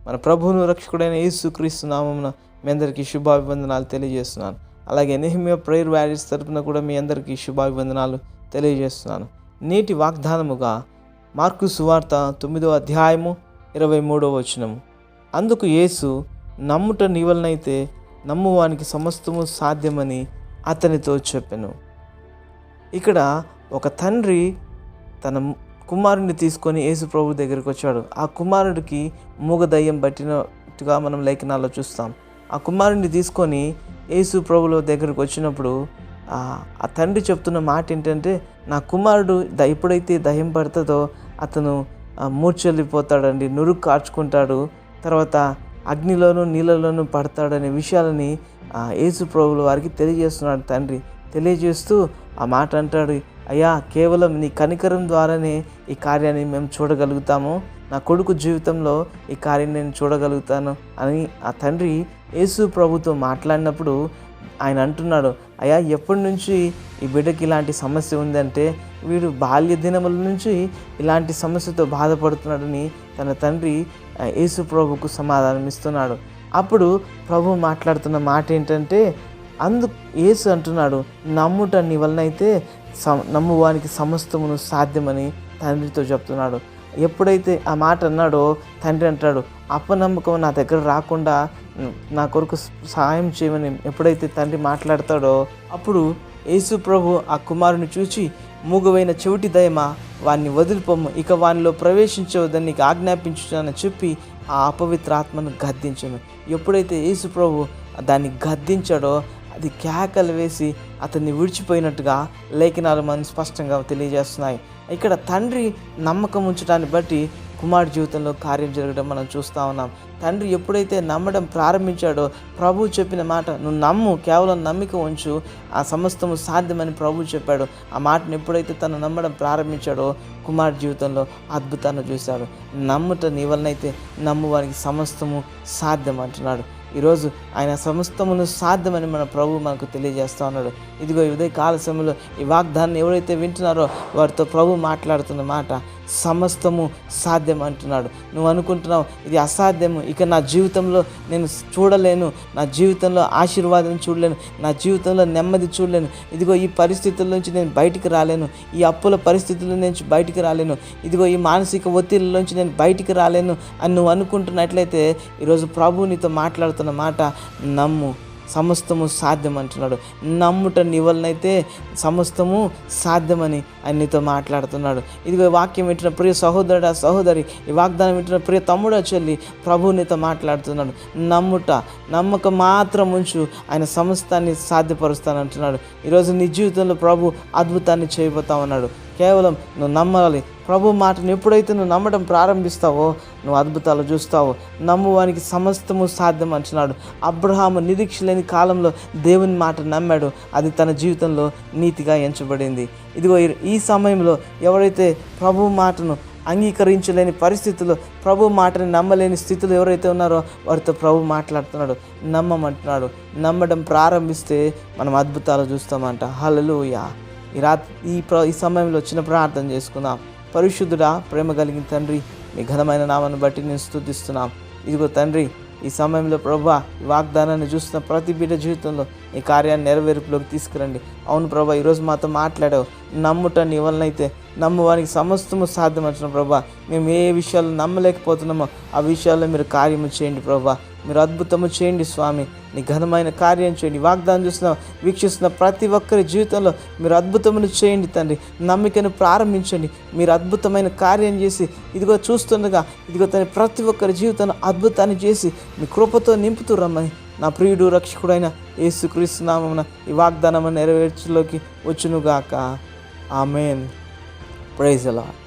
మన ప్రభువును రక్షకుడైన యేసుక్రీస్తు నామమున మీ అందరికీ శుభాభివందనాలు తెలియజేస్తున్నాను. అలాగే నెహెమియా ప్రేయర్ వారియర్స్ తరపున కూడా మీ అందరికీ శుభాభివందనాలు తెలియజేస్తున్నాను. నేటి వాగ్దానముగా మార్కు సువార్త 9వ అధ్యాయము 23వ వచనము. అందుకు యేసు, నమ్ముట నీ వలనైతే నమ్మువానికి సమస్తము సాధ్యమని అతనితో చెప్పెను. ఇక్కడ ఒక తండ్రి తన కుమారుడిని తీసుకొని యేసు ప్రభు దగ్గరికి వచ్చాడు. ఆ కుమారుడికి మూగదయ్యం పట్టినట్టుగా మనం లేఖనాల్లో చూస్తాం. ఆ కుమారుడిని తీసుకొని యేసు ప్రభుల దగ్గరికి వచ్చినప్పుడు ఆ తండ్రి చెప్తున్న మాట ఏంటంటే, నా కుమారుడు ఎప్పుడైతే దయ్యం పడుతుందో అతను మూర్ఛెల్లిపోతాడండి, నురుగు కార్చుకుంటాడు, తర్వాత అగ్నిలోను నీళ్ళలోనూ పడతాడనే విషయాలని యేసు ప్రభుల వారికి తెలియజేస్తున్నాడు తండ్రి. తెలియజేస్తూ ఆ మాట అంటాడు, అయ్యా, కేవలం నీ కనికరం ద్వారానే ఈ కార్యాన్ని మేము చూడగలుగుతాము, నా కొడుకు జీవితంలో ఈ కార్యం నేను చూడగలుగుతాను అని ఆ తండ్రి యేసు ప్రభుతో మాట్లాడినప్పుడు ఆయన అంటున్నాడు, అయ్యా, ఎప్పటి నుంచి ఈ బిడ్డకి ఇలాంటి సమస్య ఉందంటే వీడు బాల్య దినముల నుంచి ఇలాంటి సమస్యతో బాధపడుతున్నాడని తన తండ్రి యేసు ప్రభుకు సమాధానం ఇస్తున్నాడు. అప్పుడు ప్రభు మాట్లాడుతున్న మాట ఏంటంటే, యేసు అంటున్నాడు, నమ్ముట నీ వలనైతే నమ్మువానికి సమస్తమును సాధ్యమని తండ్రితో చెప్తున్నాడు. ఎప్పుడైతే ఆ మాట అన్నాడో తండ్రి అంటాడు, అపనమ్మకం నా దగ్గర రాకుండా నా కొరకు సహాయం చేయమని ఎప్పుడైతే తండ్రి మాట్లాడతాడో అప్పుడు యేసు ప్రభు ఆ కుమారుని చూచి, మూగవైన చెవిటి దయమా, వాడిని వదిలిపోము, ఇక వానిలో ప్రవేశించవద్దని నీకు ఆజ్ఞాపించునని చెప్పి ఆ అపవిత్ర ఆత్మను గద్దించను. ఎప్పుడైతే యేసు ప్రభు దాన్ని గద్దించాడో అది కేకలు వేసి అతన్ని విడిచిపోయినట్టుగా లేఖనాలు మనం స్పష్టంగా తెలియజేస్తున్నాయి. ఇక్కడ తండ్రి నమ్మకం ఉంచడాన్ని బట్టి కుమారుడి జీవితంలో కార్యం జరగడం మనం చూస్తూ ఉన్నాం. తండ్రి ఎప్పుడైతే నమ్మడం ప్రారంభించాడో ప్రభు చెప్పిన మాట, నువ్వు నమ్ము, కేవలం నమ్మిక ఉంచు, ఆ సమస్తము సాధ్యమని ప్రభు చెప్పాడు. ఆ మాటను ఎప్పుడైతే తను నమ్మడం ప్రారంభించాడో కుమారుడి జీవితంలో అద్భుతాన్ని చూశాడు. నమ్ముట నీ వలనైతే నమ్మువానికి సమస్తము సాధ్యం అంటున్నాడు. ఈరోజు ఆయన సమస్తమును సాధ్యమని మన ప్రభు మనకు తెలియజేస్తూ ఉన్నాడు. ఇదిగో ఈ ఉదయ కాల సమయంలో ఈ వాగ్దాన్ని ఎవరైతే వింటున్నారో వారితో ప్రభు మాట్లాడుతున్న మాట, సమస్తము సాధ్యం అంటున్నాడు. నువ్వు అనుకుంటున్నావు ఇది అసాధ్యము, ఇక నా జీవితంలో నేను చూడలేను, నా జీవితంలో ఆశీర్వాదం చూడలేను, నా జీవితంలో నెమ్మది చూడలేను, ఇదిగో ఈ పరిస్థితుల నుంచి నేను బయటికి రాలేను, ఈ అప్పుల పరిస్థితుల నుంచి బయటికి రాలేను, ఇదిగో ఈ మానసిక ఒత్తిళ్ళ నుంచి నేను బయటికి రాలేను అని నువ్వు అనుకుంటున్నట్లయితే ఈరోజు ప్రభు నీతో మాట్లాడుతున్న మాట, నమ్ము, సమస్తము సాధ్యం అంటున్నాడు. నమ్ముట నీ వలనైతే సమస్తము సాధ్యమని ఆయన నీతో మాట్లాడుతున్నాడు. ఇదిగో వాక్యం వింటున్న ప్రియ సహోదరుడా, సహోదరి, ఈ వాగ్దానం వింటున్న ప్రియ తమ్ముడా, చెల్లి, ప్రభు నీతో మాట్లాడుతున్నాడు. నమ్మకం మాత్రం ఉంచు, ఆయన సమస్తాన్ని సాధ్యపరుస్తానంటున్నాడు. ఈరోజు నీ జీవితంలో ప్రభు అద్భుతాన్ని చేయబోతా ఉన్నాడు. కేవలం నువ్వు నమ్మాలి. ప్రభు మాటను ఎప్పుడైతే నువ్వు నమ్మడం ప్రారంభిస్తావో నువ్వు అద్భుతాలు చూస్తావు. నమ్మువానికి సమస్తము సాధ్యం అంటున్నాడు. అబ్రహాము నిరీక్ష లేని కాలంలో దేవుని మాట నమ్మాడు, అది తన జీవితంలో నీతిగా ఎంచబడింది. ఇదిగో ఈ సమయంలో ఎవరైతే ప్రభు మాటను అంగీకరించలేని పరిస్థితుల్లో, ప్రభు మాటని నమ్మలేని స్థితిలో ఎవరైతే ఉన్నారో వారితో ప్రభు మాట్లాడుతున్నాడు. నమ్మమంటున్నాడు. నమ్మడం ప్రారంభిస్తే మనం అద్భుతాలు చూస్తామంట. హల్లెలూయా. ఈ సమయంలో చిన్న ప్రార్థన చేసుకుందాం. పరిశుద్ధుడా, ప్రేమ కలిగిన తండ్రి, మీ ఘనమైన నామాన్ని బట్టి నేను స్తుతిస్తున్నాం. ఇదిగో తండ్రి, ఈ సమయంలో ప్రభువా, ఈ వాగ్దానాన్ని చూస్తున్న ప్రతి బిడ్డ జీవితంలో ఈ కార్యాన్ని నెరవేర్పులోకి తీసుకురండి. అవును ప్రభువా, ఈరోజు మాతో మాట్లాడావు. నమ్ముట నీ వలనైతే నమ్మువానికి సమస్తము సాధ్యం అంటున్నాం ప్రభువా. మేము ఏ విషయాలు నమ్మలేకపోతున్నామో ఆ విషయాల్లో మీరు కార్యము చేయండి ప్రభువా. మీరు అద్భుతము చేయండి స్వామి. నీ ఘనమైన కార్యం చేయండి. వాగ్దానం వీక్షిస్తున్న ప్రతి ఒక్కరి జీవితంలో మీరు అద్భుతమును చేయండి తండ్రి. నమ్మికను ప్రారంభించండి. మీరు అద్భుతమైన కార్యం చేసి ఇదిగో చూస్తుండగా ఇదిగో తన ప్రతి ఒక్కరి జీవితంలో అద్భుతాన్ని చేసి మీ కృపతో నింపుతూ రమ్మని నా ప్రియుడు రక్షకుడైన యేసుక్రీస్తు నామమున ఈ వాగ్దానం నెరవేర్చులోకి వచ్చునుగాక. ఆమేన్. Praise the lord.